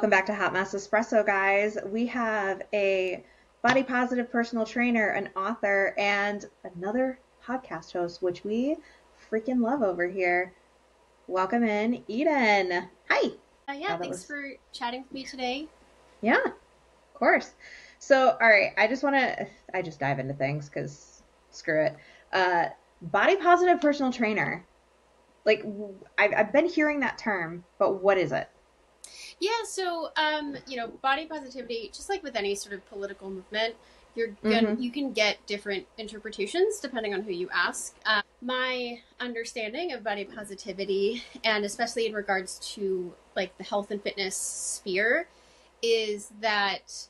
Welcome back to Hot Mess Espresso, guys. We have a body positive personal trainer, an author, and another podcast host, which we freaking love over here. Welcome in, Eden. Hi. Thanks for chatting with me today. Yeah, of course. So, all right, I just dive into things because screw it. Body positive personal trainer. Like, I've been hearing that term, but what is it? Yeah, so body positivity, just like with any sort of political movement, you can get different interpretations depending on who you ask. My understanding of body positivity, and especially in regards to like the health and fitness sphere, is that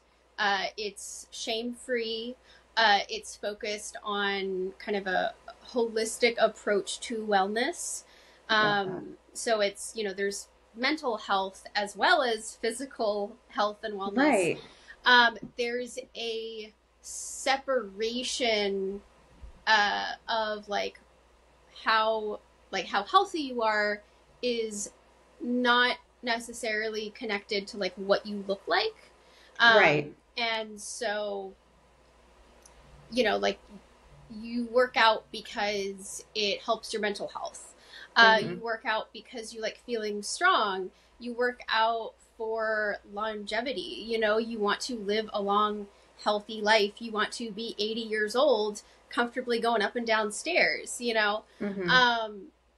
it's shame-free. It's focused on kind of a holistic approach to wellness. So it's, there's mental health as well as physical health and wellness. Right. There's a separation of how healthy you are is not necessarily connected to like what you look like. Right. And so, like you work out because it helps your mental health. You work out because you like feeling strong. You work out for longevity. You want to live a long, healthy life. You want to be 80 years old, comfortably going up and down stairs,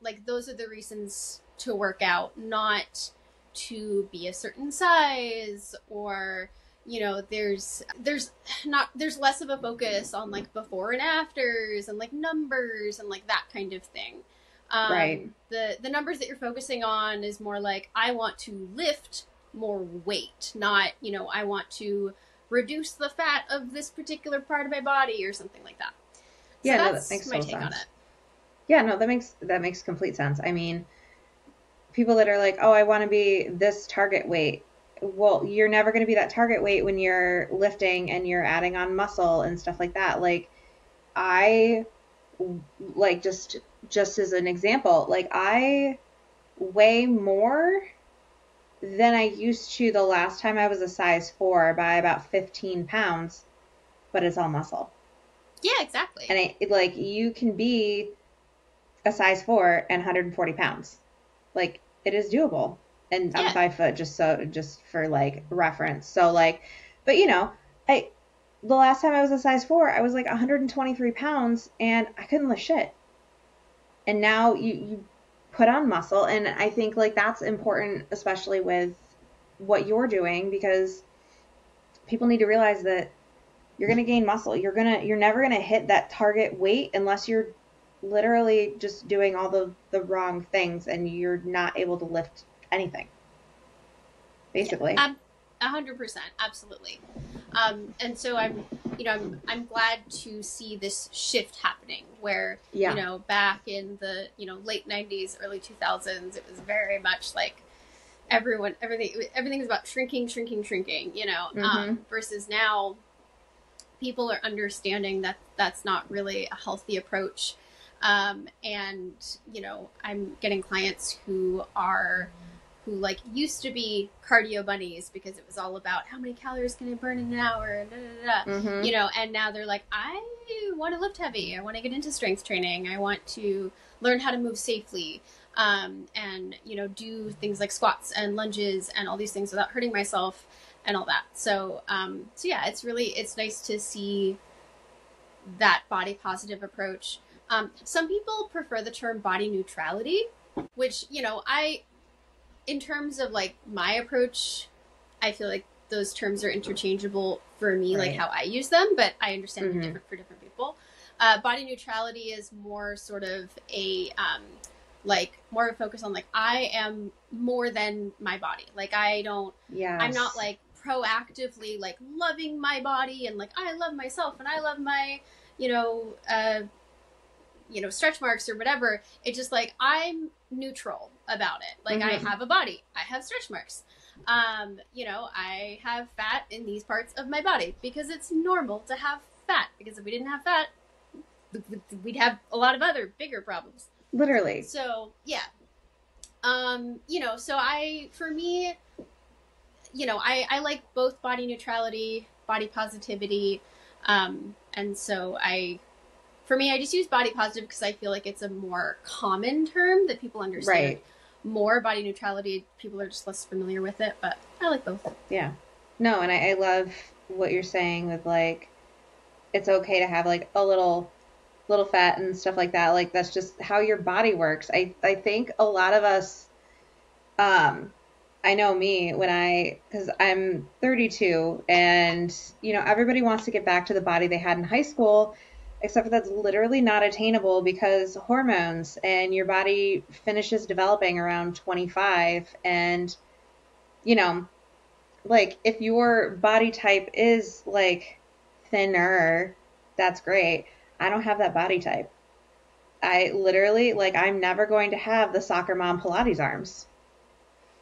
like those are the reasons to work out, not to be a certain size or, there's less of a focus on like before and afters and like numbers and like that kind of thing. Right. The numbers that you're focusing on is more like, I want to lift more weight, not, I want to reduce the fat of this particular part of my body or something like that. Yeah, so that's that makes my take sense on it. Yeah, no, that makes complete sense. I mean, people that are like, oh, I want to be this target weight. Well, you're never going to be that target weight when you're lifting and you're adding on muscle and stuff like that. Like, I like just as an example, like I weigh more than I used to the last time I was a size 4 by about 15 pounds, but it's all muscle. Yeah, exactly. And like you can be a size 4 and 140 pounds. Like it is doable. And I'm 5 foot, just for like reference. So like, but the last time I was a size 4, I was like 123 pounds and I couldn't lift shit. And now you put on muscle. And I think like that's important, especially with what you're doing, because people need to realize that you're going to gain muscle. You're never going to hit that target weight unless you're literally just doing all the wrong things and you're not able to lift anything. Basically. Yeah, 100%. Absolutely. And so I'm glad to see this shift happening where, back in the, late 90s, early 2000s, it was very much like everything was about shrinking, versus now people are understanding that that's not really a healthy approach. And, I'm getting clients who like used to be cardio bunnies because it was all about how many calories can I burn in an hour, and now they're like, I want to lift heavy. I want to get into strength training. I want to learn how to move safely, and, do things like squats and lunges and all these things without hurting myself and all that. So yeah, it's nice to see that body positive approach. Some people prefer the term body neutrality, which, in terms of like my approach, I feel like those terms are interchangeable for me, right. Like how I use them, but I understand they're different for different people. Body neutrality is more sort of more of a focus on like, I am more than my body. Like I'm not like proactively like loving my body and like, I love myself and I love my, stretch marks or whatever. It's just like, I'm neutral about it. Like I have a body, I have stretch marks. I have fat in these parts of my body because it's normal to have fat, because if we didn't have fat, we'd have a lot of other bigger problems. I like both body neutrality, body positivity. And so for me, I just use body positive because I feel like it's a more common term that people understand. Right. More body neutrality, people are just less familiar with it, but I like both. Yeah. No, and I love what you're saying with like it's okay to have like a little fat and stuff like that. Like that's just how your body works. I think a lot of us um I know me when cuz I'm 32 and everybody wants to get back to the body they had in high school except for that's literally not attainable because hormones and your body finishes developing around 25 and you know like if your body type is like thinner, that's great. I don't have that body type. I literally like I'm never going to have the soccer mom Pilates arms.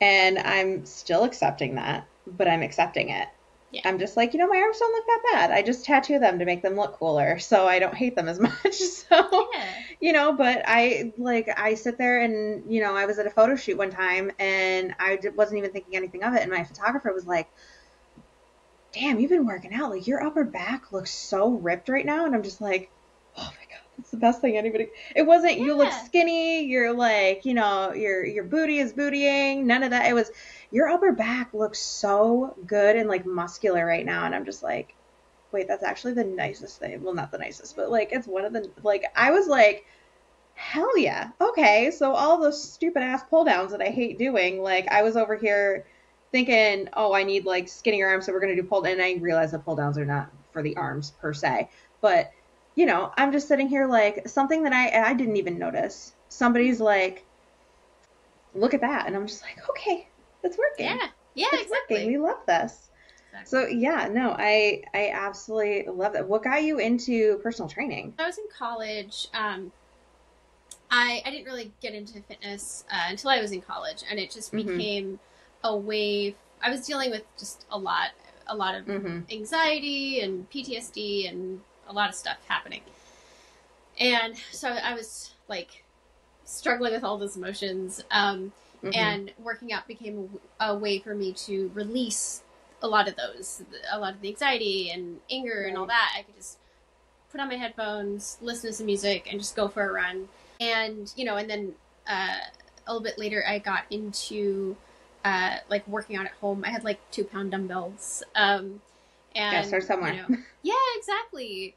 And I'm still accepting that, but I'm accepting it. Yeah. I'm just like, my arms don't look that bad. I just tattoo them to make them look cooler, so I don't hate them as much. So, Yeah. but I sit there and, I was at a photo shoot one time and I wasn't even thinking anything of it. And my photographer was like, damn, you've been working out. Like your upper back looks so ripped right now. And I'm just like, oh my God, it's the best thing anybody. It wasn't, you look skinny. You're like, your booty is bootying. None of that. It was, your upper back looks so good and like muscular right now. And I'm just like, wait, that's actually the nicest thing. Well, not the nicest, but like, it's one of the, like, I was like, hell yeah. Okay. So all those stupid ass pull downs that I hate doing, like I was over here thinking, oh, I need like skinnier arms, so we're going to do pull down. And I realized the pull downs are not for the arms per se. But, I'm just sitting here like something that I didn't even notice. Somebody's like, look at that. And I'm just like, okay, it's working. Yeah. Yeah, it's exactly. working. We love this. Exactly. So yeah, no, I absolutely love that. What got you into personal training? I was in college. I didn't really get into fitness until I was in college, and it just became a way. I was dealing with just a lot of anxiety and PTSD and a lot of stuff happening. And so I was like struggling with all those emotions. And working out became a way for me to release a lot of the anxiety and anger and all that. I could just put on my headphones, listen to some music, and just go for a run. And, and then a little bit later, I got into like working out at home. I had like 2-pound dumbbells. And start somewhere. Yeah, exactly.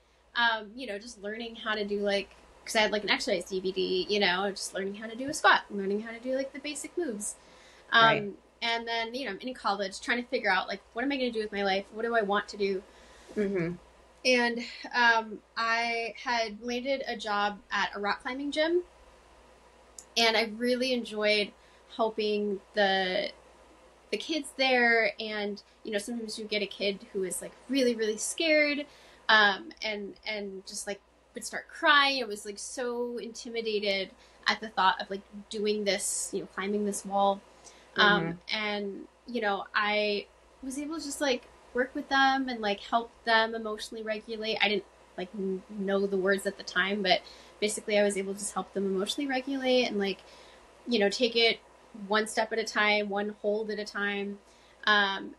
Just learning how to do like, because I had like an exercise DVD, just learning how to do a squat, learning how to do like the basic moves. Right. And then, I'm in college trying to figure out like, what am I going to do with my life? What do I want to do? And I had landed a job at a rock climbing gym, and I really enjoyed helping the kids there. And sometimes you get a kid who is like really, really scared, and just like would start crying. I was like so intimidated at the thought of like doing this, climbing this wall, and I was able to just like work with them and like help them emotionally regulate. I didn't like know the words at the time, but basically I was able to just help them emotionally regulate and like, take it one step at a time, one hold at a time. And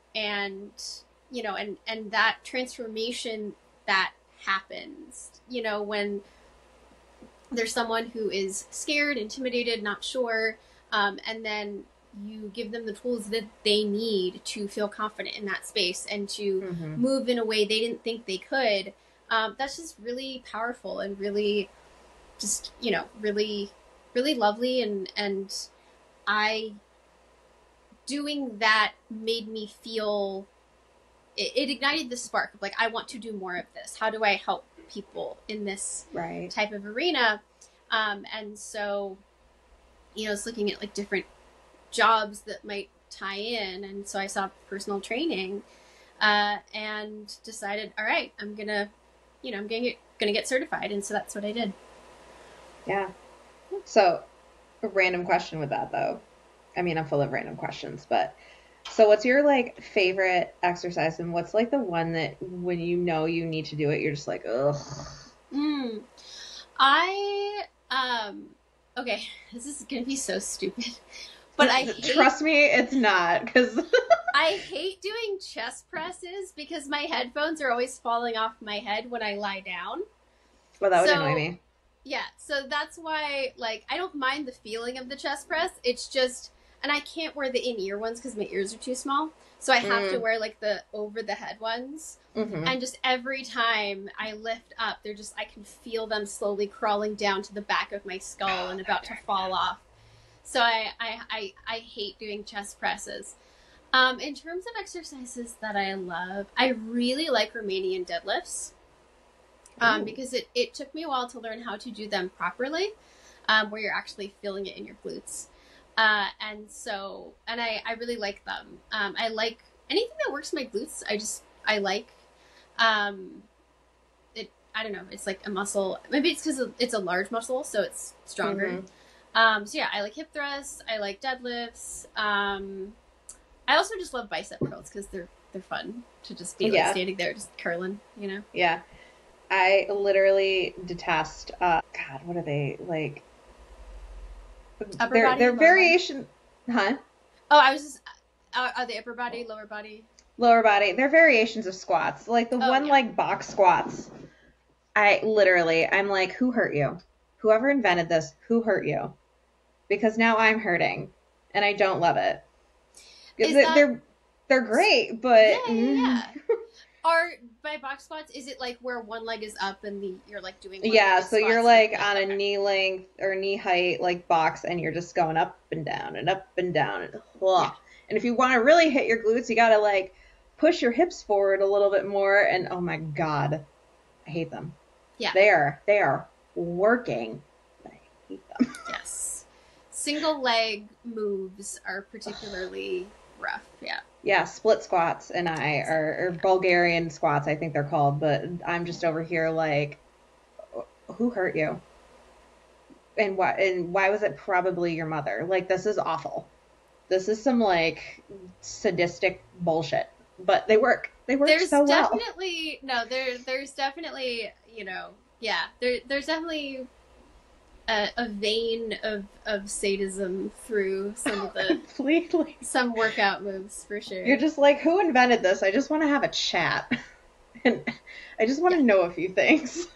that transformation that happens, when there's someone who is scared, intimidated, not sure, and then you give them the tools that they need to feel confident in that space and to move in a way they didn't think they could. That's just really powerful and really just, really, really lovely. And doing that made me feel, it ignited the spark of like, I want to do more of this. How do I help people in this type of arena? And so, I was looking at like different jobs that might tie in, and so I saw personal training and decided, all right, I'm gonna get certified, and so that's what I did. Yeah. So a random question with that though, I mean, I'm full of random questions, but so what's your like favorite exercise, and what's like the one that when you need to do it, you're just like, ugh? Okay, this is gonna be so stupid. But trust me, it's not, because I hate doing chest presses because my headphones are always falling off my head when I lie down. Well, that would annoy So, me. yeah, so that's why, like, I don't mind the feeling of the chest press. It's just, and I can't wear the in-ear ones because my ears are too small. So I have to wear, like, the over-the-head ones. Mm-hmm. And just every time I lift up, they're just, I can feel them slowly crawling down to the back of my skull and about to fall off. So I hate doing chest presses. In terms of exercises that I love, I really like Romanian deadlifts. Because it took me a while to learn how to do them properly, where you're actually feeling it in your glutes. And I really like them. I like anything that works my glutes. I like, I don't know, it's like a muscle. Maybe it's because it's a large muscle, so it's stronger. So yeah, I like hip thrusts. I like deadlifts. I also just love bicep curls because they're fun to just be like standing there just curling, you know? Yeah. I literally detest, God, what are they, like, Upper body, they're lower variation, body? huh? Oh, I was just, are they upper body, lower body? Lower body. They're variations of squats. Like the like box squats. I'm like, who hurt you? Whoever invented this, who hurt you? Because now I'm hurting and I don't love it. They're great, but yeah. Or by box squats, is it like where one leg is up and you're like doing so you're like on a knee length or knee height like box and you're just going up and down and up and down and and if you want to really hit your glutes, you gotta like push your hips forward a little bit more, and oh my god, I hate them. Yeah, they are working, but I hate them. Yes, single leg moves are particularly rough. Yeah, split squats and or Bulgarian squats, I think they're called, but I'm just over here like, who hurt you? And why was it probably your mother? Like, this is awful. This is some like sadistic bullshit. But they work. They work so well. There's definitely, you know, there's definitely a vein of sadism through some of the completely some workout moves for sure. You're just like, who invented this? I just want to have a chat, and I just want to know a few things.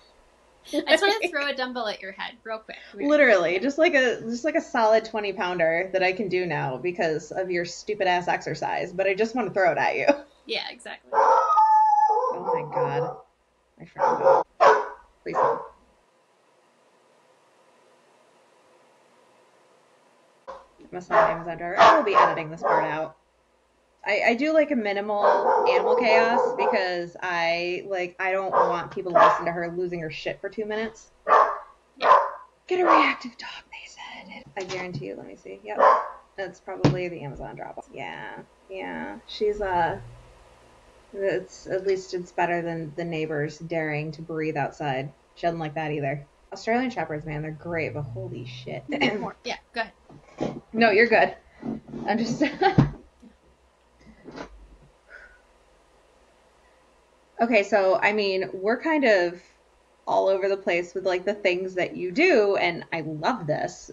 I just want to throw a dumbbell at your head real quick. Literally, just like a solid 20-pounder that I can do now because of your stupid ass exercise. But I just want to throw it at you. Yeah, exactly. Oh my god, my freaking dog! Please don't. Must not Amazon driver. I will be editing this part out. I do like a minimal animal chaos because I don't want people to listen to her losing her shit for 2 minutes. Yeah. Get a reactive dog, they said. I guarantee you. Let me see. Yep, that's probably the Amazon drop. Yeah. She's it's better than the neighbors daring to breathe outside. She doesn't like that either. Australian Shepherds, man, they're great, but holy shit. Yeah, go ahead. No, you're good. I'm just... Okay, so, I mean, we're kind of all over the place with, like, the things that you do, and I love this.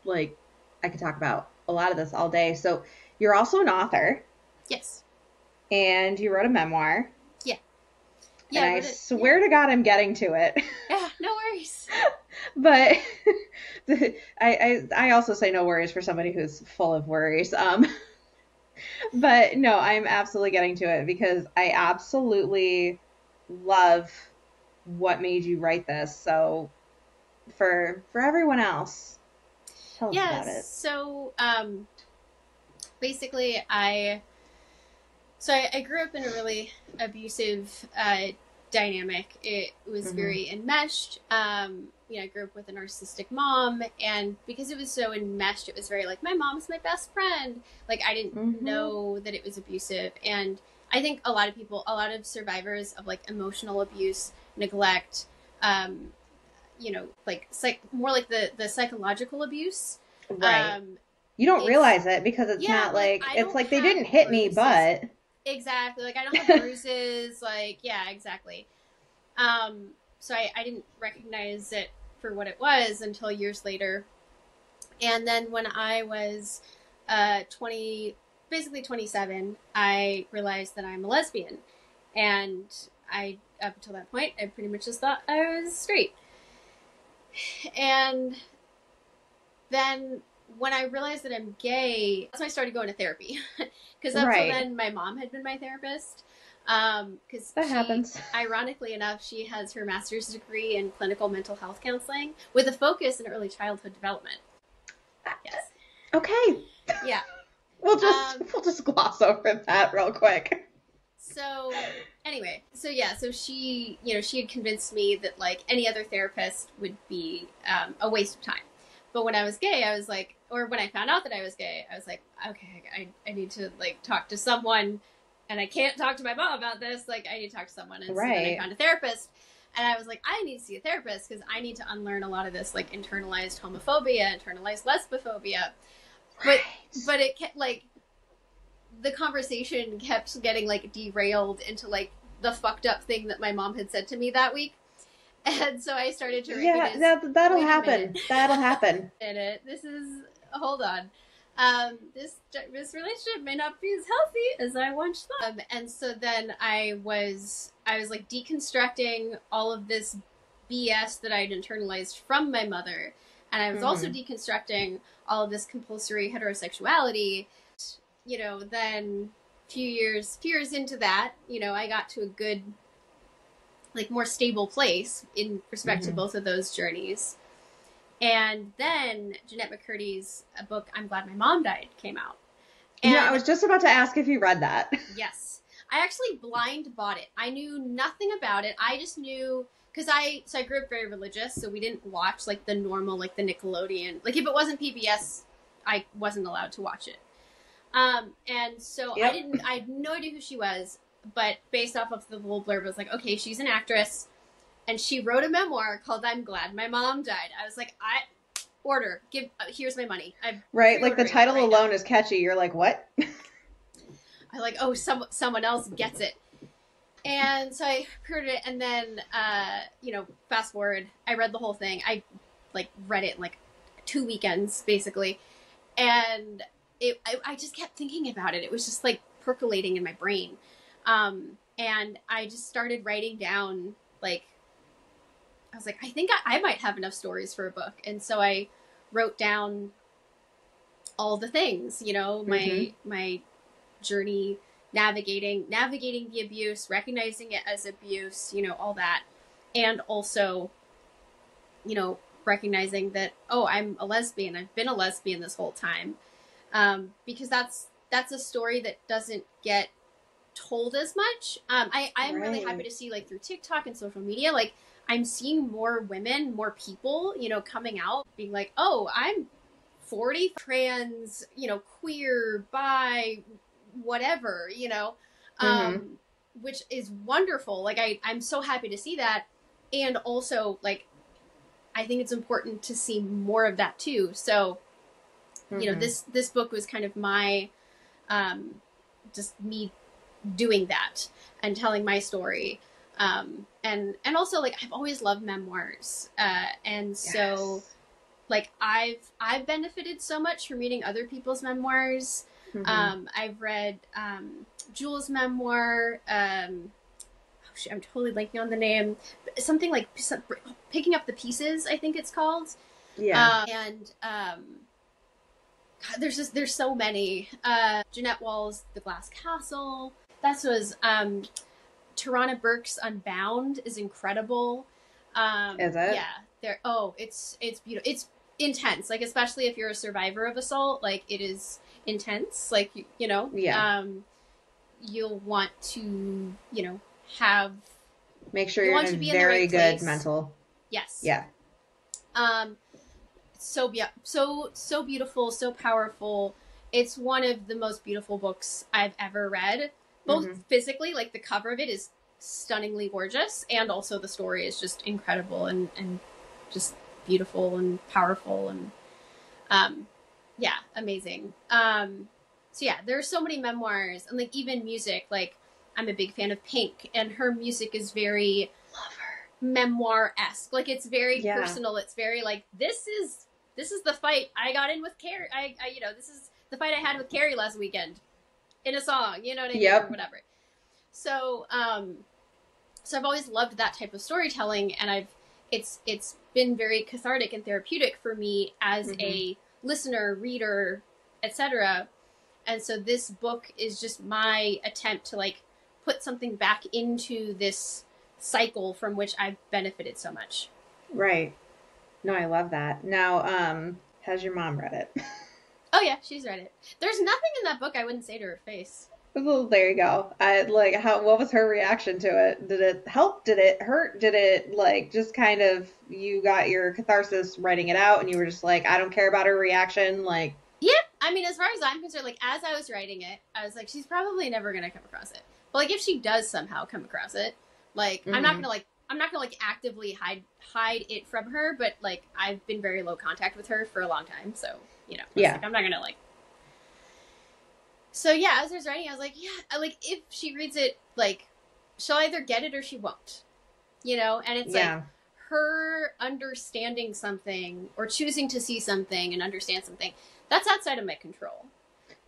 Like, I could talk about a lot of this all day. So, you're also an author. Yes. And you wrote a memoir. Yeah. And I swear to God I'm getting to it. Yeah, no worries. But I also say no worries for somebody who's full of worries. But no, I'm absolutely getting to it because I absolutely love what made you write this. So for everyone else, tell us about it. So basically I grew up in a really abusive dynamic. It was very enmeshed. I grew up with a narcissistic mom, and because it was so enmeshed, it was very like, my mom's my best friend. Like, I didn't know that it was abusive. And I think a lot of survivors of like emotional abuse, neglect, more like the psychological abuse. Right. You don't realize it because it's not like, it's like they didn't hit me, but. Exactly. Like, I don't have bruises. Like, yeah, exactly. So I didn't recognize it for what it was until years later. And then when I was 20, basically 27, I realized that I'm a lesbian. And up until that point, I pretty much just thought I was straight. And then when I realized that I'm gay, that's when I started going to therapy. Because up till then, my mom had been my therapist. Because that happens. Ironically enough, she has her master's degree in clinical mental health counseling with a focus in early childhood development. Yes. Okay. Yeah. We'll just gloss over that real quick. So anyway, so she, she had convinced me that like any other therapist would be a waste of time. But when I was gay, I was like, or when I found out that I was gay, I was like, okay, I need to like talk to someone, and I can't talk to my mom about this. Like, I need to talk to someone. And so then I found a therapist, and I was like, I need to see a therapist because I need to unlearn a lot of this like internalized homophobia, internalized lesbophobia. But it kept like, the conversation kept getting like derailed into like the fucked up thing that my mom had said to me that week. And so I started to recognize, that'll happen. That'll happen. Hold on. This relationship may not be as healthy as I once thought. And so then I was like deconstructing all of this BS that I'd internalized from my mother. And I was also deconstructing all of this compulsory heterosexuality. Then a few years into that, I got to a good, like, more stable place in respect to both of those journeys. And then Jeanette McCurdy's book, I'm Glad My Mom Died, came out. And I was just about to ask if you read that. Yes. I actually blind bought it. I knew nothing about it. I just knew, because I grew up very religious, so we didn't watch, like, the normal, like, the Nickelodeon. Like, if it wasn't PBS, I wasn't allowed to watch it. And so I had no idea who she was, but based off of the little blurb, I was like, okay, she's an actress, and she wrote a memoir called I'm Glad My Mom Died. I was like, here's my money. Right, like the title alone is catchy. You're like, what? I like, oh, someone else gets it. And so I heard it, and then, fast forward, I read the whole thing. I, like, read it in, like, 2 weekends, basically. And I just kept thinking about it. It was just, like, percolating in my brain. And I just started writing down, like, I was like, I think I might have enough stories for a book. And so I wrote down all the things, my journey, navigating the abuse, recognizing it as abuse, all that. And also, recognizing that, oh, I'm a lesbian. I've been a lesbian this whole time. Because that's a story that doesn't get told as much. I'm really happy to see, like, through TikTok and social media, like, I'm seeing more women, more people, coming out, being like, oh, I'm 40, trans, queer, bi, whatever, which is wonderful. Like, I'm so happy to see that. And also, like, I think it's important to see more of that too. So, this book was kind of my, just me doing that and telling my story. And also, like, I've always loved memoirs. And so, like, I've benefited so much from reading other people's memoirs. I've read, Jules' memoir, I'm totally blanking on the name, something like Picking Up the Pieces, I think it's called. Yeah. God, there's so many. Jeanette Wall's The Glass Castle. That was, Tarana Burke's Unbound is incredible. Is it? Yeah. It's beautiful. It's intense. Like, especially if you're a survivor of assault, like, it is intense. Like, Yeah. You'll want to, make sure you're in a very good mental. Yes. Yeah. So beautiful, so powerful. It's one of the most beautiful books I've ever read. Both physically, like, the cover of it is stunningly gorgeous, and also the story is just incredible and just beautiful and powerful and amazing. So yeah, there are so many memoirs, and, like, even music. Like, I'm a big fan of Pink, and her music is very memoir-esque. Like, it's very personal. It's very, like, this is the fight I got in with Carrie. This is the fight I had with Carrie last weekend. in a song, you know what I mean? Yep. Or whatever. So, so I've always loved that type of storytelling, and it's been very cathartic and therapeutic for me as a listener, reader, etc. And so this book is just my attempt to like put something back into this cycle from which I've benefited so much. Right. No, I love that. Now, has your mom read it? Oh yeah, she's read it. There's nothing in that book I wouldn't say to her face. Well, there you go. I like how what was her reaction to it? Did it help? Did it hurt? Did it like just kind of you got your catharsis writing it out and you were just like, I don't care about her reaction, like Yeah, I mean, as far as I'm concerned, like as I was writing it, I was like, she's probably never gonna come across it. But like if she does somehow come across it, like I'm not gonna like actively hide it from her, but like I've been very low contact with her for a long time, so you know, yeah. like, I'm not gonna like. So yeah, as I was writing, I was like, yeah, like if she reads it, like she'll either get it or she won't, you know. And it's like her understanding something or choosing to see something and understand something that's outside of my control.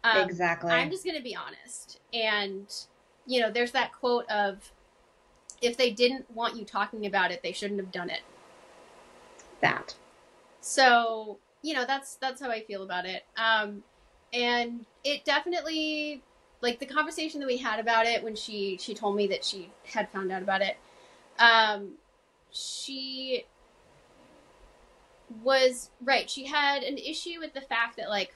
Exactly. I'm just gonna be honest, and you know, there's that quote of, if they didn't want you talking about it, they shouldn't have done it. That. So, you know, that's how I feel about it. And it definitely, like the conversation that we had about it when she told me that she had found out about it, she was right. She had an issue with the fact that like,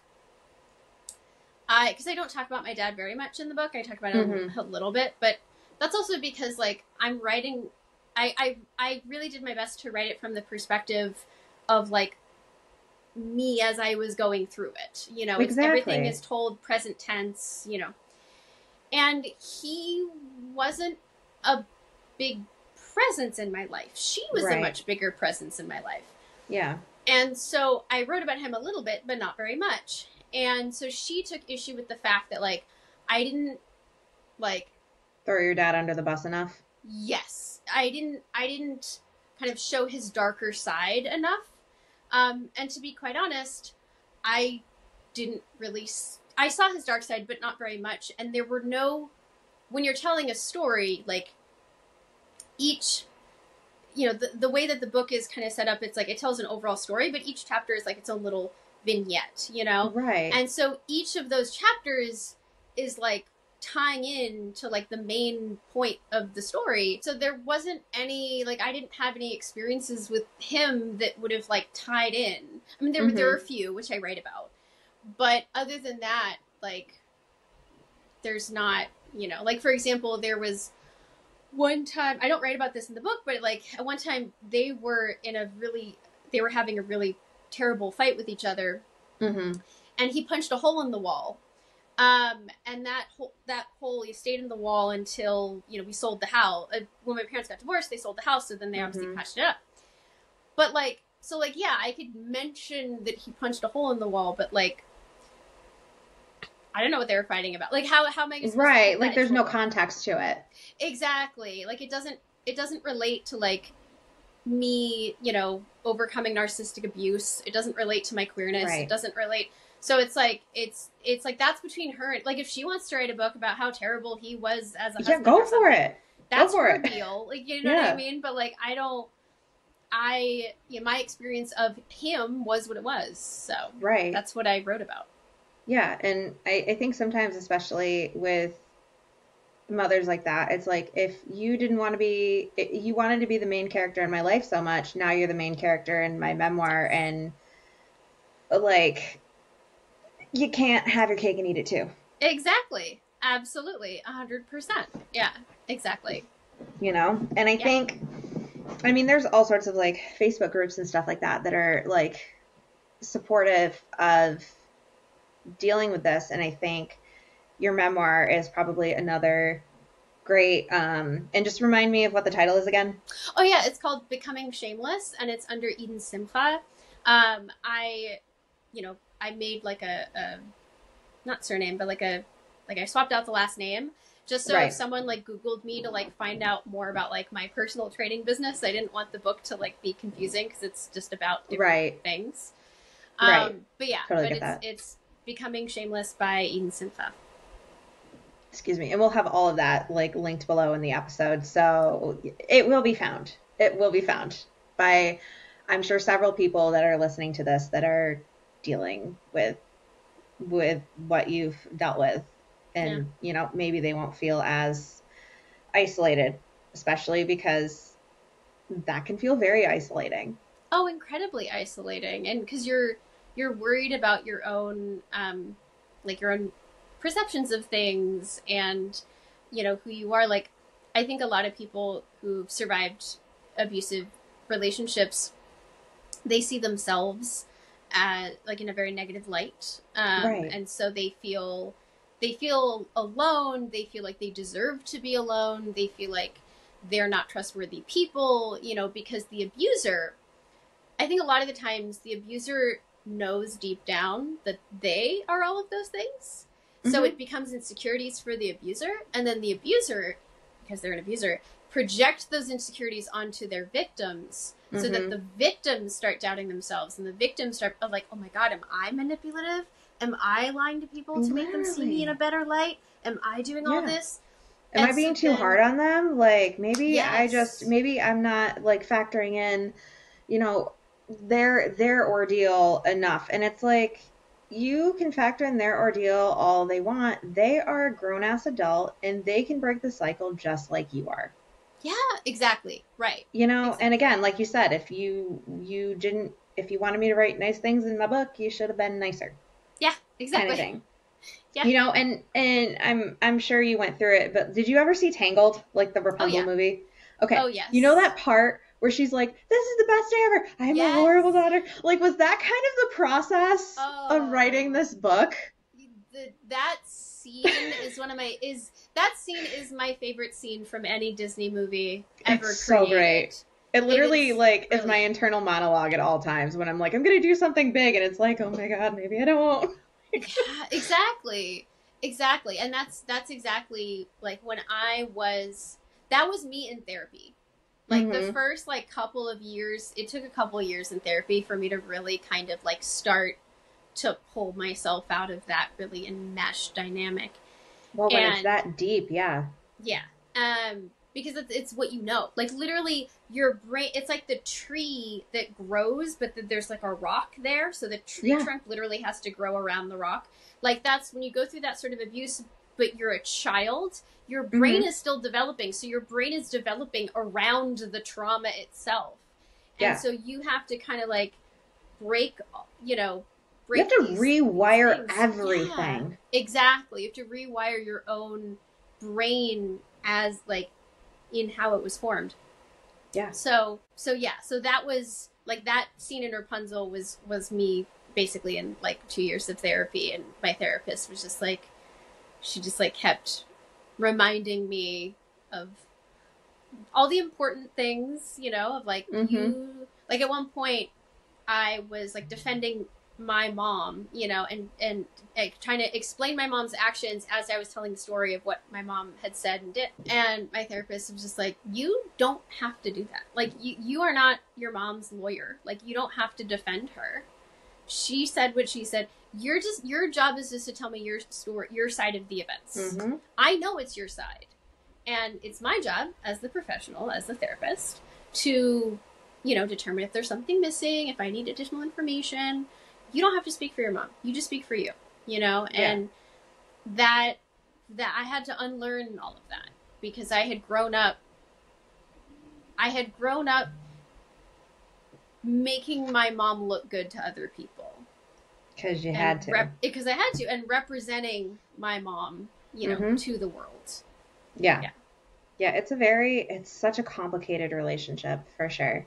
because I don't talk about my dad very much in the book. I talk about it a little bit, but that's also because like I'm writing, I really did my best to write it from the perspective of like me as I was going through it. You know, everything is told present tense, you know. And he wasn't a big presence in my life. She was a much bigger presence in my life. Yeah. And so I wrote about him a little bit, but not very much. And so she took issue with the fact that like I didn't like throw your dad under the bus enough. Yes. I didn't kind of show his darker side enough. And to be quite honest, I didn't really, I saw his dark side, but not very much. And there were no, when you're telling a story, like each, you know, the way that the book is kind of set up, it's like, it tells an overall story, but each chapter is like its own little vignette, you know? Right. And so each of those chapters is like tying in to like the main point of the story. So there wasn't any, like, I didn't have any experiences with him that would have like tied in. I mean, there are a few, which I write about, but other than that, like, there's not, you know, like, for example, there was one time, I don't write about this in the book, but like at one time they were having a really terrible fight with each other. And he punched a hole in the wall. And that hole, he stayed in the wall until, you know, we sold the house. When my parents got divorced, they sold the house. So then they obviously patched it up. But like, so like, yeah, I could mention that he punched a hole in the wall, but like, I don't know what they were fighting about. Like how am I supposed to like there's no context to it. Exactly. Like it doesn't relate to like me, you know, overcoming narcissistic abuse. It doesn't relate to my queerness. It doesn't relate. So it's like that's between her. Like if she wants to write a book about how terrible he was as a husband, go for it. That's her deal. Like, you know what I mean? But like my experience of him was what it was. So that's what I wrote about. Yeah, and I think sometimes, especially with mothers like that, it's like if you didn't want to be, you wanted to be the main character in my life so much, now you're the main character in my memoir, and like you can't have your cake and eat it too. Exactly. Absolutely. 100%. Yeah, exactly. You know, and I think, I mean, there's all sorts of like Facebook groups and stuff like that that are like supportive of dealing with this, and I think your memoir is probably another great and just remind me of what the title is again. Oh yeah, it's called Becoming Shameless, and it's under Eden Simcha. I made like a not surname, but like I swapped out the last name just so if someone like Googled me to like find out more about like my personal training business, I didn't want the book to like be confusing because it's just about different things. But yeah, totally, but it's Becoming Shameless by Eden Simcha. excuse me, and we'll have all of that like linked below in the episode. So it will be found. It will be found by, I'm sure, several people that are listening to this that are dealing with what you've dealt with. And, you know, maybe they won't feel as isolated, especially because that can feel very isolating. Oh, incredibly isolating. And because you're worried about your own like your own perceptions of things and, you know, who you are. Like, I think a lot of people who've survived abusive relationships, they see themselves like in a very negative light. Right. And so they feel alone. They feel like they deserve to be alone. They feel like they're not trustworthy people, you know, because the abuser, I think a lot of the times the abuser knows deep down that they are all of those things. So it becomes insecurities for the abuser, and then the abuser, because they're an abuser, project those insecurities onto their victims, so that the victims start doubting themselves, and the victims start like, oh my God, am I manipulative? Am I lying to people to make them see me in a better light? Am I doing all this? Am I being too hard on them? Like, maybe maybe I'm not like factoring in, you know, their ordeal enough. And it's like, you can factor in their ordeal all they want. They are a grown-ass adult and they can break the cycle just like you are. Yeah, exactly. Right. You know, exactly. And again, like you said, if you wanted me to write nice things in my book, you should have been nicer. Yeah, exactly. Kind of thing. Yeah. You know, and I'm sure you went through it, but did you ever see Tangled, like the Rapunzel movie? Okay. Oh, yes. You know that part where she's like, this is the best day ever. I am a horrible daughter. Like, was that kind of the process of writing this book? That scene is my favorite scene from any Disney movie ever created. So great. It literally is my internal monologue at all times when I'm like, I'm going to do something big. And it's like, oh my God, maybe I don't. Yeah, exactly. And that's exactly like when that was me in therapy. Like the first like couple of years, it took a couple of years in therapy for me to really kind of like start to pull myself out of that really enmeshed dynamic. Well, when it's that deep, yeah. Yeah. Because it's what you know. Like literally your brain, it's like the tree that grows, but there's like a rock there. So the tree trunk literally has to grow around the rock. Like that's when you go through that sort of abuse, but you're a child, your brain is still developing. So your brain is developing around the trauma itself. And so you have to kind of like break, you have to rewire everything. Yeah, exactly. You have to rewire your own brain as like in how it was formed. Yeah. So that was like that scene in Rapunzel was me basically in like 2 years of therapy, and my therapist was just like, she just like kept reminding me of all the important things, of like you, like at one point I was like defending my mom, and trying to explain my mom's actions as I was telling the story of what my mom had said and did. And my therapist was just like, you don't have to do that. Like, you are not your mom's lawyer. Like, you don't have to defend her. She said what she said. Your job is just to tell me your story, your side of the events. I know it's your side. And it's my job as the professional, as the therapist, to, determine if there's something missing, if I need additional information. You don't have to speak for your mom. You just speak for you, and that I had to unlearn all of that because I had grown up making my mom look good to other people. Because you had to. Because I had to, and representing my mom, to the world. Yeah. Yeah, it's such a complicated relationship, for sure.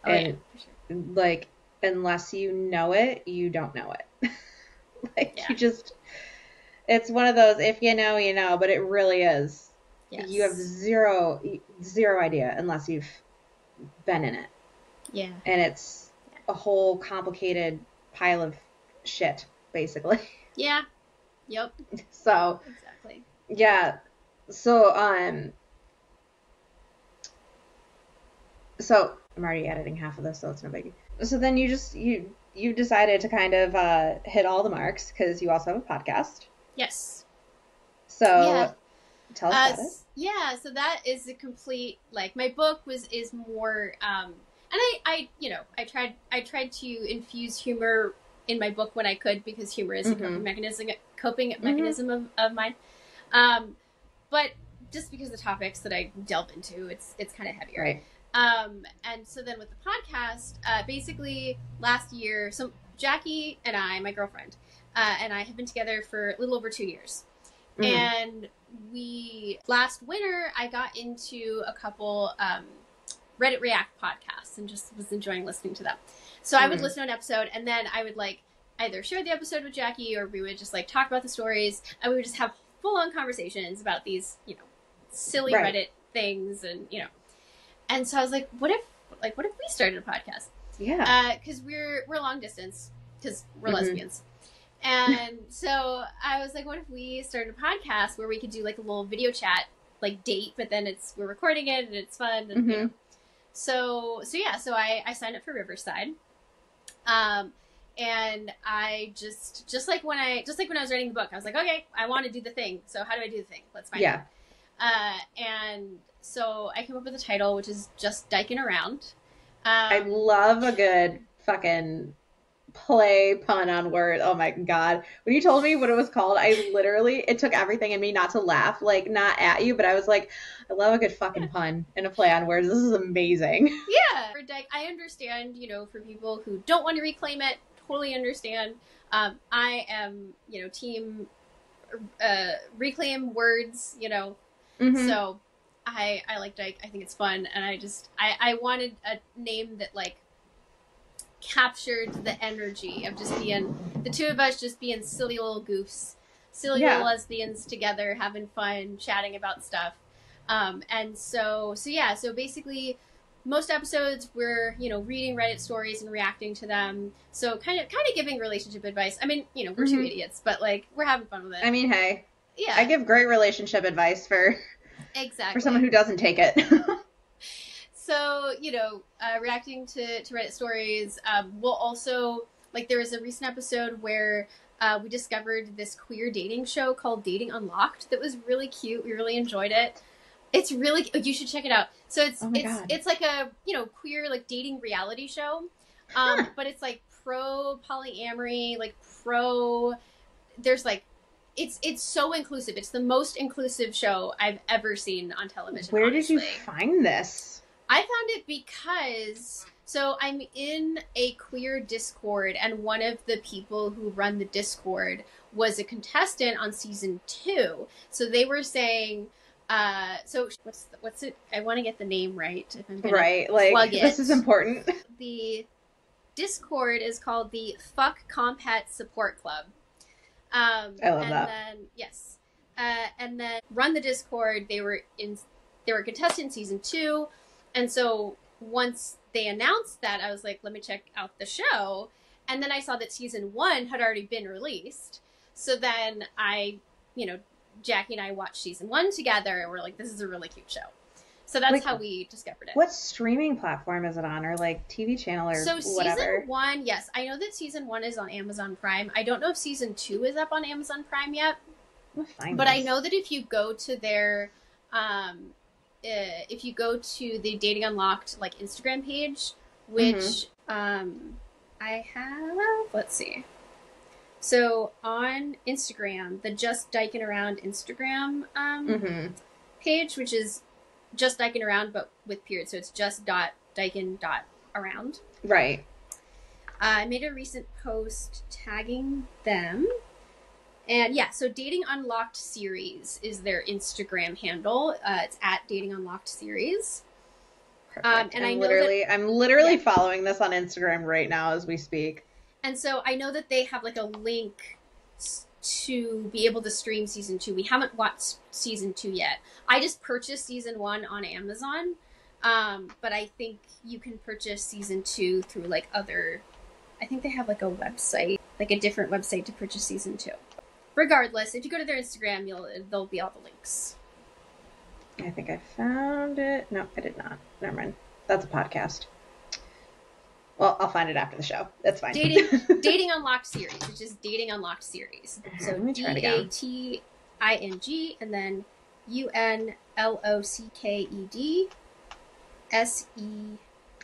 Oh, and, for sure. Like, unless you know it, you don't know it. It's one of those, if you know, you know, but it really is. Yes. You have zero idea unless you've been in it. Yeah. And it's a whole complicated pile of shit, basically. Yeah. Yep. So. Exactly. Yeah. So, I'm already editing half of this, so it's no biggie. So then you decided to kind of hit all the marks because you also have a podcast. Yes. So tell us about it. Yeah, so that is a complete, like, my book is more, and I tried to infuse humor in my book when I could, because humor is a coping mechanism of mine. But just because the topics that I delve into, it's kind of heavier. Right. And so then with the podcast, basically last year, so Jackie and I, my girlfriend, and I have been together for a little over 2 years. And last winter, I got into a couple Reddit React podcasts and just was enjoying listening to them. So I would listen to an episode, and then I would like either share the episode with Jackie, or we would just like talk about the stories, and we would just have full-on conversations about these, silly Reddit things, and and so I was like, what if we started a podcast? Yeah. Because we're long distance, because we're lesbians. And so I was like, what if we started a podcast where we could do like a little video chat, like date, but then we're recording it and it's fun. And, So I signed up for Riverside. And I just like when I was writing the book, I was like, okay, I want to do the thing. So how do I do the thing? Let's find out. And so I came up with a title, which is just Dykin Around. I love a good fucking play pun on word. Oh my God. When you told me what it was called, it took everything in me not to laugh, like not at you, but I was like, I love a good fucking pun and a play on words. This is amazing. Yeah. I understand, for people who don't want to reclaim it, totally understand. I am, team reclaim words, so I like Dyke. I think it's fun, and I wanted a name that like captured the energy of just being the two of us, just being silly little goofs, silly little lesbians together, having fun, chatting about stuff. And so basically most episodes we're, reading Reddit stories and reacting to them. So kind of giving relationship advice. I mean, we're two idiots, but like we're having fun with it. I mean, hey, yeah, I give great relationship advice for someone who doesn't take it. So, reacting to Reddit stories, we'll also, like, there was a recent episode where we discovered this queer dating show called Dating Unlocked that was really cute. We really enjoyed it. It's really, you should check it out. So it's like a, queer, like, dating reality show, but it's, like, pro polyamory, like, there's, like, it's so inclusive. It's the most inclusive show I've ever seen on television. Where did you find this? I found it because, so I'm in a queer Discord, and one of the people who run the Discord was a contestant on season 2. So they were saying, so what's it? I want to get the name right. If I'm gonna plug it. This is important. The Discord is called the Fuck Compat Support Club. I love that. And then run the Discord. They were a contestant in season 2. And so once they announced that, I was like, let me check out the show. And then I saw that season 1 had already been released. So then Jackie and I watched season 1 together, and we're like, this is a really cute show. So that's how we discovered it. What streaming platform is it on, or like TV channel or whatever? So season 1, yes. I know that season 1 is on Amazon Prime. I don't know if season 2 is up on Amazon Prime yet. But I know that if you go to their... if you go to the Dating Unlocked like Instagram page, which I have, let's see. So on Instagram, the Just Dykin Around Instagram page, which is just Dykin Around but with periods, so it's just.dykin.around. Right. I made a recent post tagging them. And yeah, so Dating Unlocked Series is their Instagram handle. It's at Dating Unlocked Series. And I'm literally following this on Instagram right now as we speak. And so I know that they have like a link to be able to stream season 2. We haven't watched season 2 yet. I just purchased season 1 on Amazon. But I think you can purchase season 2 through like I think they have like a website, like a different website to purchase season 2. Regardless, if you go to their Instagram, there'll be all the links. I think I found it. No, I did not. Never mind. That's a podcast. Well, I'll find it after the show. That's fine. Dating Unlocked Series, which is Dating Unlocked Series. So let me try it again. ing, and then UNLOCKED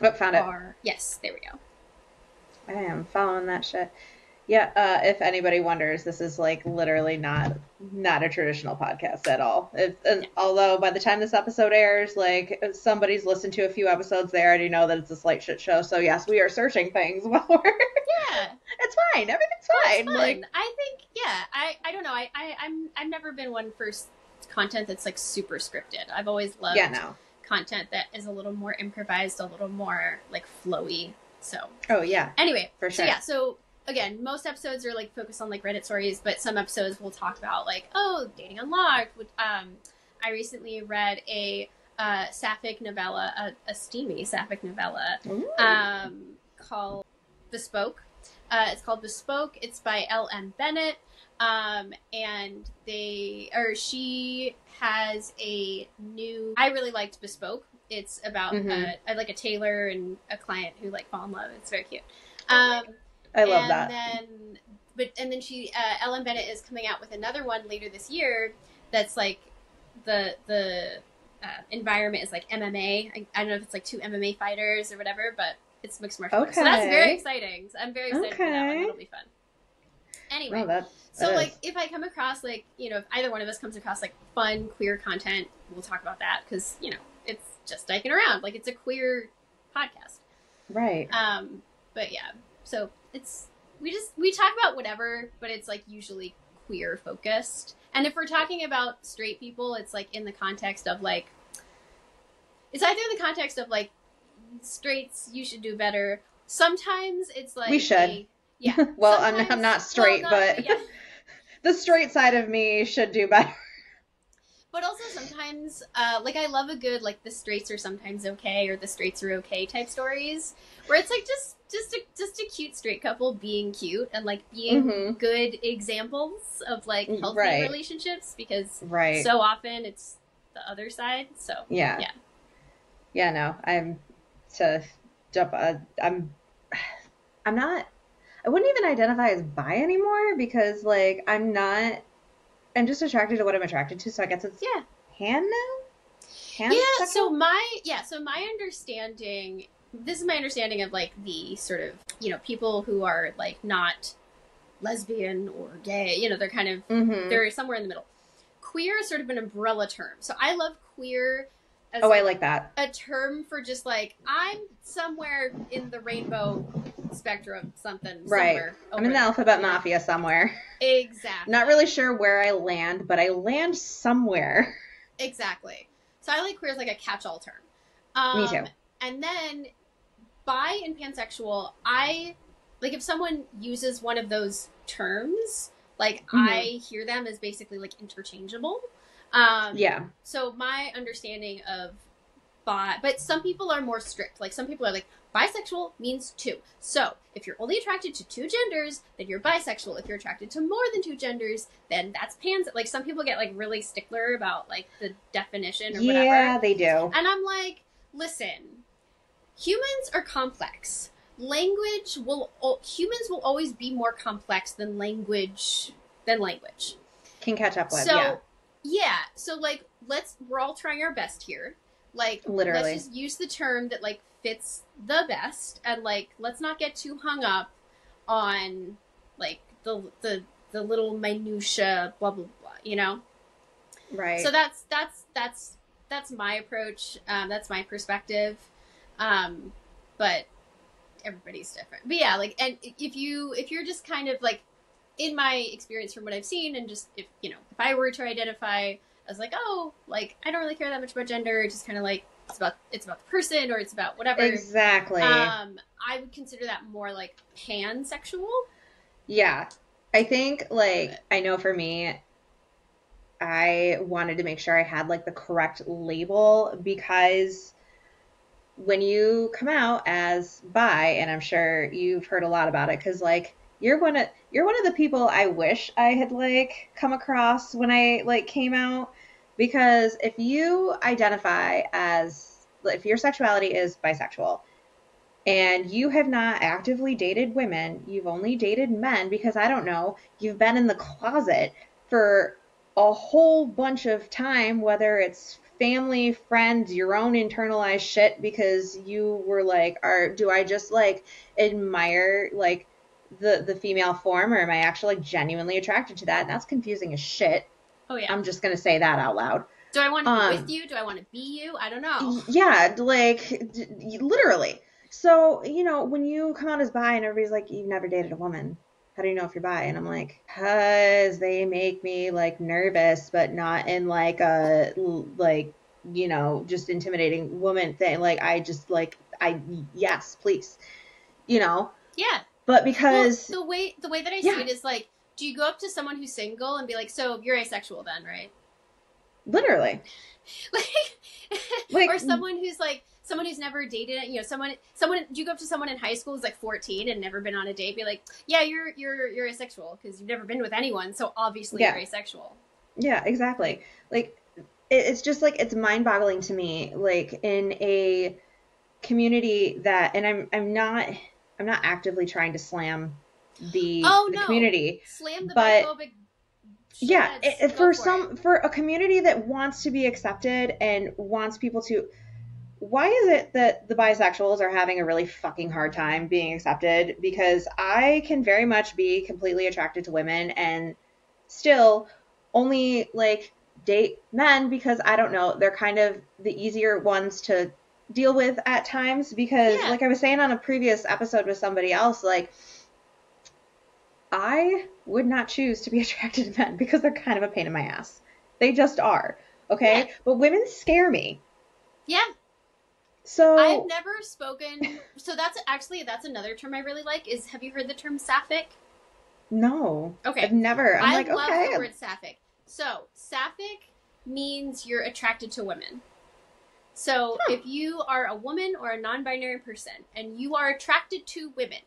Oh, found it. SER. Yes, there we go. I am following that shit. Yeah, if anybody wonders, this is like literally not a traditional podcast at all. Yeah. Although by the time this episode airs, like somebody's listened to a few episodes, they already know that it's a slight shit show. So yes, we are searching things while we're. Yeah, It's fine. Everything's fine. fun. Like I think, yeah. I don't know. I've never been one for content that's like super scripted. I've always loved content that is a little more improvised, a little more like flowy. So. Oh yeah. Anyway, for sure. So yeah, so again, most episodes are like focused on like Reddit stories, but some episodes will talk about like, oh, dating unlocked. I recently read a sapphic novella, a steamy sapphic novella, called Bespoke. It's called Bespoke. It's by L.M. Bennett. And she has a new, I really liked Bespoke. It's about like a tailor and a client who like fall in love. It's very cute. I love that. And then she, Ellen Bennett is coming out with another one later this year. That's like the environment is like MMA. I don't know if it's like two MMA fighters or whatever, but it's mixed martial arts. So that's very exciting. So I'm very excited for that one. It'll be fun. Anyway, like if I come across like, you know, if either one of us comes across like fun queer content, we'll talk about that because, you know, it's just Dykin Around. Like it's a queer podcast. Right. But yeah, so we talk about whatever, but it's like usually queer focused. And if we're talking about straight people, it's like in the context of like, it's either in the context of like straights, you should do better. Sometimes it's like we should. Yeah. Well, I'm not straight, but yeah. The straight side of me should do better. But also sometimes, like I love a good like the straights are sometimes okay or the straights are okay type stories where it's like just a cute straight couple being cute and like being good examples of like healthy relationships because so often it's the other side. So yeah. No, I wouldn't even identify as bi anymore because like I'm just attracted to what I'm attracted to. So I guess it's pansexual. So my understanding, this is my understanding of like the sort of, you know, people who are like not lesbian or gay, you know, they're kind of, they're somewhere in the middle. Queer is sort of an umbrella term. So I love queer as I like that. A term for just like, I'm somewhere in the rainbow spectrum, something. Right. I'm in the alphabet mafia somewhere. Exactly. Not really sure where I land, but I land somewhere. Exactly. So I like queer as like a catch-all term. Me too. And then bi and pansexual, I like if someone uses one of those terms, like I hear them as basically like interchangeable. So my understanding of bi, but some people are more strict. Like some people are like, bisexual means two. So if you're only attracted to two genders, then you're bisexual. If you're attracted to more than two genders, then that's pans. Like some people get like really stickler about like the definition or whatever. Yeah, they do. And I'm like, listen, humans are complex. Humans will always be more complex than language. Can catch up with. So so like we're all trying our best here. Like literally, let's just use the term that like fits the best, and like let's not get too hung up on like the little minutia, blah blah blah. You know, right? So that's my approach. That's my perspective. But everybody's different. But yeah, like, and if you're just kind of like, in my experience from what I've seen, and just if I were to identify as like, oh, like I don't really care that much about gender, it's just kind of like it's about the person or it's about whatever. Exactly. I would consider that more like pansexual. Yeah, I think like I know for me, I wanted to make sure I had like the correct label because when you come out as bi, and I'm sure you've heard a lot about it, because like you're one of the people I wish I had like come across when I like came out, because if you identify as, if your sexuality is bisexual and you have not actively dated women, you've only dated men because, I don't know, you've been in the closet for a whole bunch of time, whether it's family, friends, your own internalized shit, because you were like, do I just like admire like the female form, or am I actually like genuinely attracted to that? And that's confusing as shit. Oh yeah. I'm just gonna say that out loud. Do I want to be with you? Do I want to be you? I don't know. Yeah, like literally. So, when you come out as bi and everybody's like, you've never dated a woman. How do you know if you're bi? And I'm like, because they make me like nervous, but not in like a like, just intimidating woman thing. Like yes, please, you know. Yeah. But because the way that I see it is like, do you go up to someone who's single and be like, so you're asexual then, right? Literally. Or someone who's never dated, someone, do you go up to someone in high school who's like 14 and never been on a date, be like, yeah, you're asexual because you've never been with anyone, so obviously you're asexual. Yeah, exactly. Like, it's just like, it's mind-boggling to me, like in a community that, and I'm not actively trying to slam the community. Slam the biphobic. Yeah, for a community that wants to be accepted and wants people to, why is it that the bisexuals are having a really fucking hard time being accepted? Because I can very much be completely attracted to women and still only like date men, because I don't know, they're kind of the easier ones to deal with at times, because like I was saying on a previous episode with somebody else, like I would not choose to be attracted to men because they're kind of a pain in my ass. They just are. Okay? Yeah. But women scare me. Yeah. So I've never spoken. So that's another term I really like is, have you heard the term sapphic? No. Okay. I've never. I love the word sapphic. So sapphic means you're attracted to women. So if you are a woman or a non-binary person and you are attracted to women,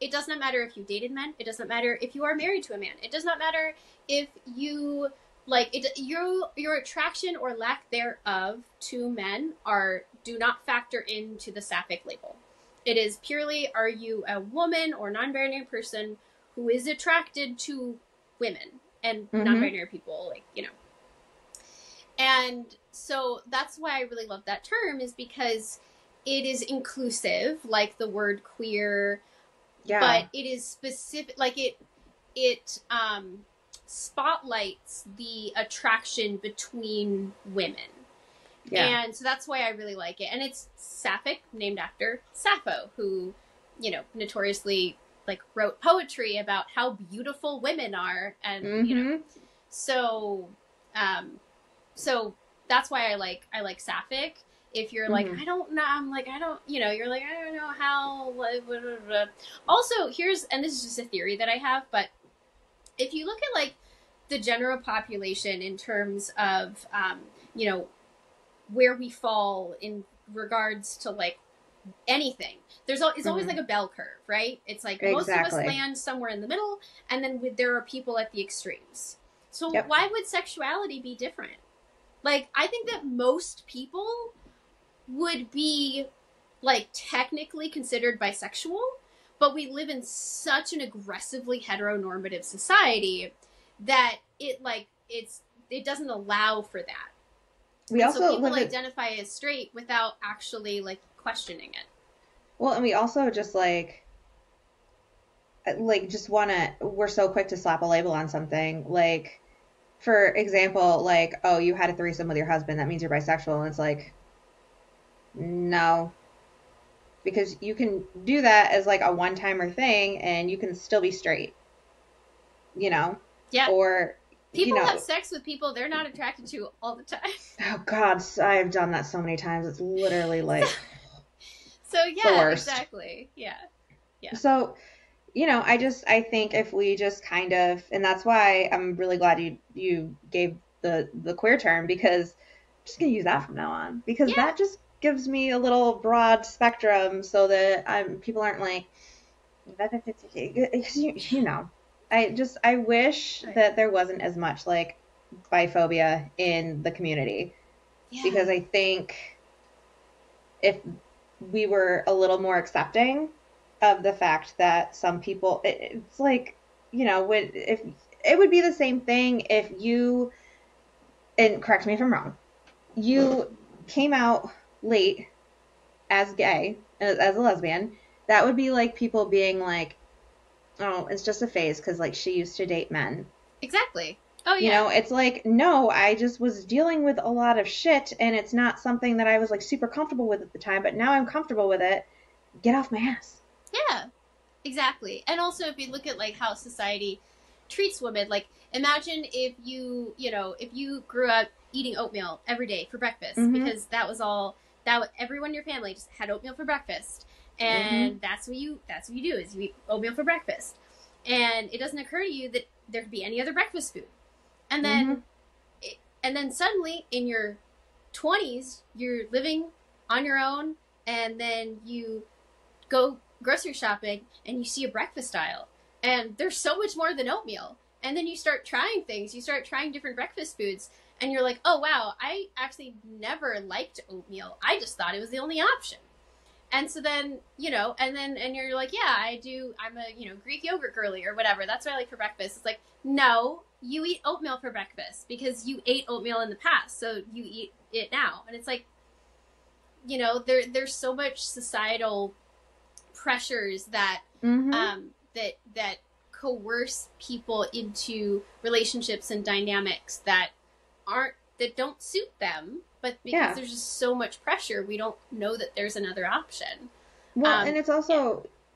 it does not matter if you dated men. It does not matter if you are married to a man. It does not matter if you your attraction or lack thereof to men do not factor into the sapphic label. It is purely, are you a woman or non-binary person who is attracted to women and non-binary people, And so that's why I really love that term, is because it is inclusive, like the word queer. Yeah. But it is specific, like it spotlights the attraction between women. Yeah. And so that's why I really like it. And it's sapphic, named after Sappho, who, notoriously wrote poetry about how beautiful women are. And, so that's why I like sapphic. If you're like, I don't know, you're like, I don't know how, blah, blah, blah, blah. Also, and this is just a theory that I have, but if you look at the general population in terms of, where we fall in regards to anything, it's always like a bell curve, right? It's like most of us land somewhere in the middle, and then there are people at the extremes. So why would sexuality be different? I think that most people would be technically considered bisexual, but we live in such an aggressively heteronormative society that it doesn't allow for that. So people identify as straight without actually questioning it. Well, and we also just just we're so quick to slap a label on something. For example, oh, you had a threesome with your husband, that means you're bisexual. And it's no, because you can do that as a one-timer thing and you can still be straight, Yeah. Or people have sex with people they're not attracted to all the time. Oh God, I've done that so many times. It's literally so yeah, exactly. Yeah. So, I think if we just kind of, and that's why I'm really glad you gave the queer term, because I'm just gonna use that from now on, because that just gives me a little broad spectrum, so that people aren't I wish that there wasn't as much biphobia in the community, because I think if we were a little more accepting of the fact that some people, it's if it would be the same thing if you and correct me if I'm wrong, you came out late as gay, as a lesbian, that would be like people being like, oh, it's just a phase because like she used to date men. Exactly. Oh You yeah. know, it's like, no, I just was dealing with a lot of shit and it's not something that I was like super comfortable with at the time, but now I'm comfortable with it. Get off my ass. Yeah. Exactly. And also if you look at like how society treats women, like imagine if if you grew up eating oatmeal every day for breakfast Mm-hmm. because that was all everyone in your family just had oatmeal for breakfast. Mm-hmm. And that's what you do is you eat oatmeal for breakfast. And it doesn't occur to you that there could be any other breakfast food. And Mm-hmm. then and then suddenly in your 20s you're living on your own, and then you go grocery shopping and you see a breakfast aisle and there's so much more than oatmeal, and then you start trying things, you start trying different breakfast foods, and you're like, oh wow, I actually never liked oatmeal, I just thought it was the only option. And so then and you're like, yeah, I'm a Greek yogurt girly or whatever, that's what I like for breakfast. It's like, no, you eat oatmeal for breakfast because you ate oatmeal in the past, so you eat it now. And it's like, there's so much societal pressures that Mm-hmm. that coerce people into relationships and dynamics that don't suit them, but because Yeah. there's just so much pressure, we don't know that there's another option. Well, and Yeah,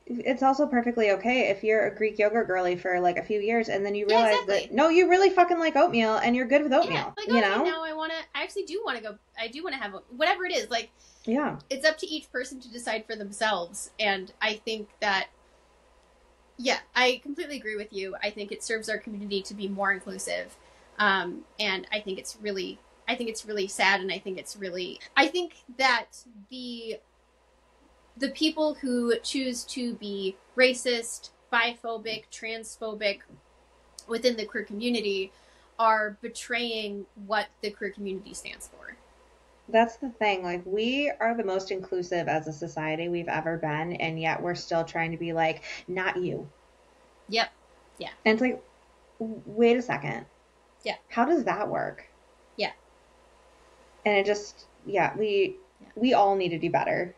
it's also perfectly okay if you're a Greek yogurt girly for like a few years and then you yeah, realize that exactly. no, you really fucking like oatmeal and you're good with Yeah, oatmeal, like, you okay, know? now I actually do want to go, I do want to have whatever it is, like, Yeah. it's up to each person to decide for themselves. And I think that, yeah, I completely agree with you. I think it serves our community to be more inclusive. And I think it's really sad. And I think that the people who choose to be racist, biphobic, transphobic within the queer community are betraying what the queer community stands for. That's the thing. Like, we are the most inclusive as a society we've ever been, and yet we're still trying to be like, not you. Yep. Yeah. And it's like, wait a second. Yeah. How does that work? Yeah. And it just, yeah, Yeah. we all need to do better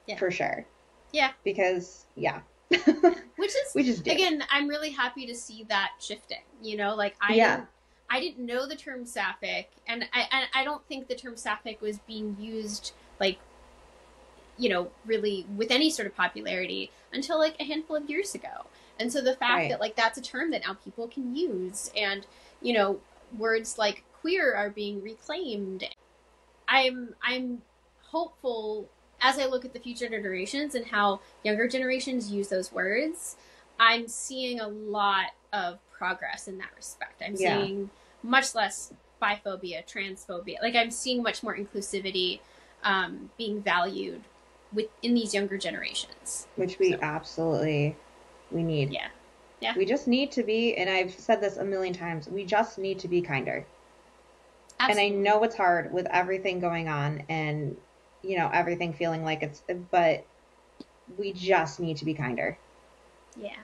Yeah. for sure. Yeah. Because, yeah. Which is, We just do. again, I'm really happy to see that shifting. Like Yeah. I didn't know the term sapphic, and I don't think the term sapphic was being used like really with any sort of popularity until like a handful of years ago. And so the fact Right. that like that's a term that now people can use, and words like queer are being reclaimed. I'm hopeful as I look at the future generations and how younger generations use those words. I'm seeing a lot of progress in that respect. I'm Yeah. seeing much less biphobia, transphobia. Like I'm seeing much more inclusivity being valued within these younger generations. Which we So absolutely we need. yeah, yeah, We just need to be, and I've said this a million times, we just need to be kinder. And I absolutely. know it's hard with everything going on and, everything feeling like but we just need to be kinder. Yeah,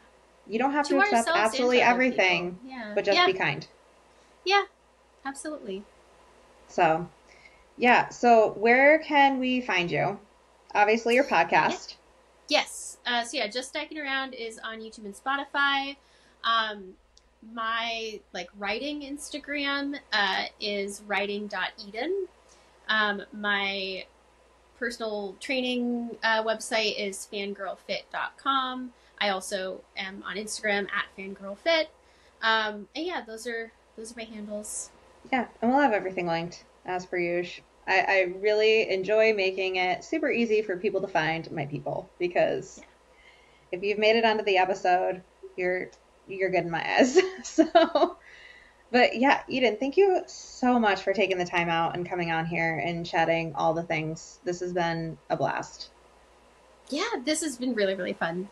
You don't have to to accept ourselves and absolutely to other people. everything, Yeah, but just yeah, be kind. yeah, absolutely. So, yeah. So, where can we find you? Obviously, your Yeah. podcast. Yes. So yeah, just Dykin Around is on YouTube and Spotify. Um, my like writing Instagram is writing.eden. My personal training website is fangirlfit.com. I also am on Instagram at fangirlfit. And yeah, those are my handles. Yeah, and we'll have everything linked as per usual. I really enjoy making it super easy for people to find my people because Yeah. if you've made it onto the episode, you're good in my eyes. So, but yeah, Eden, thank you so much for taking the time out and coming on here and chatting all the things. This has been a blast. Yeah, this has been really, really fun.